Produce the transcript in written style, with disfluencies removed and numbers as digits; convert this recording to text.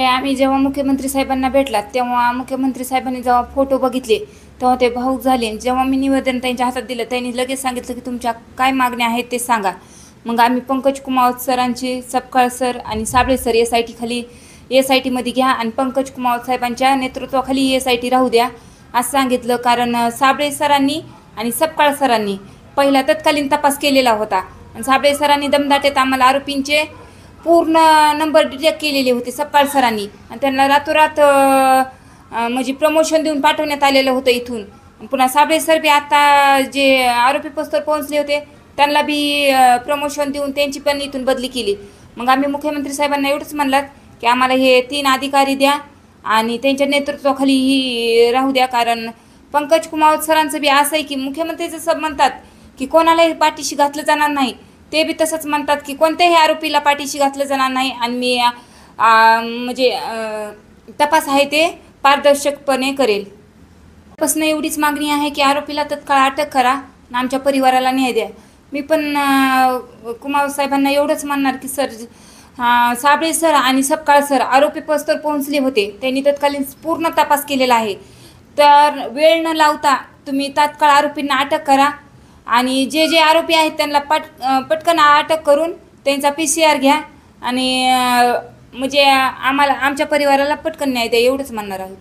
आम्ही जेव्हा मुख्यमंत्री साहेबांना भेटलात तेव्हा मुख्यमंत्री साहेबांनी जेव्हा फोटो बघितले तेव्हा ते भाऊक झाले. जेव्हा मी निवेदन त्यांच्या हातात दिलं त्यांनी लगेच सांगितलं की तुमच्या काय मागण्या आहेत ते सांगा. मग आम्ही पंकज कुमावत सरांची, सपकाळ सर आणि साबळे सर SIT खाली SIT मध्ये घ्या आणि पंकज कुमावत साहेबांच्या नेतृत्वाखाली SIT राहू द्या असं सांगितलं. कारण साबळे सरांनी आणि सपकाळ सरांनी पहिला तत्कालीन तपास केलेला होता आणि साबळे सरांनी दमदाट्यात आम्हाला आरोपींचे पूर्ण नंबर डिटेक्ट केलेले होते सपकाळ सरांनी आणि त्यांना रातोरात म्हणजे प्रमोशन देऊन पाठवण्यात आलेलं होतं इथून. पुन्हा साबळे सर बी आता जे आरोपी पोस्टर पोहोचले होते त्यांना बी प्रमोशन देऊन त्यांची पण इथून बदली केली. मग आम्ही मुख्यमंत्री साहेबांना एवढंच म्हणलात की आम्हाला हे 3 अधिकारी द्या आणि त्यांच्या नेतृत्वाखाली ही राहू द्या. कारण पंकज कुमावत सरांचं बी असं आहे की मुख्यमंत्रीचं सब म्हणतात की कोणालाही पाठीशी घातलं जाणार नाही, ते बी तसंच म्हणतात की कोणत्याही आरोपीला पाठीशी घातलं जाणार नाही आणि मी म्हणजे तपास आहे ते पारदर्शकपणे करेल. पासून एवढीच मागणी आहे की आरोपीला तत्काळ अटक करा आणि आमच्या परिवाराला न्याय द्या. मी पण कुमावत साहेबांना एवढंच म्हणणार की सर, साबळे सर आणि सपकाळ सर आरोपी पोस्टर पोहोचले होते, त्यांनी तत्कालीन पूर्ण तपास केलेला आहे. तर वेळ न लावता तुम्ही तात्काळ आरोपींना अटक करा आणि जे जे आरोपी आहेत त्यांना पटकन अटक करून त्यांचा PCR घ्या आणि म्हणजे आम्हाला, आमच्या परिवाराला पटकन न्याय द्या एवढंच म्हणणार आहोत.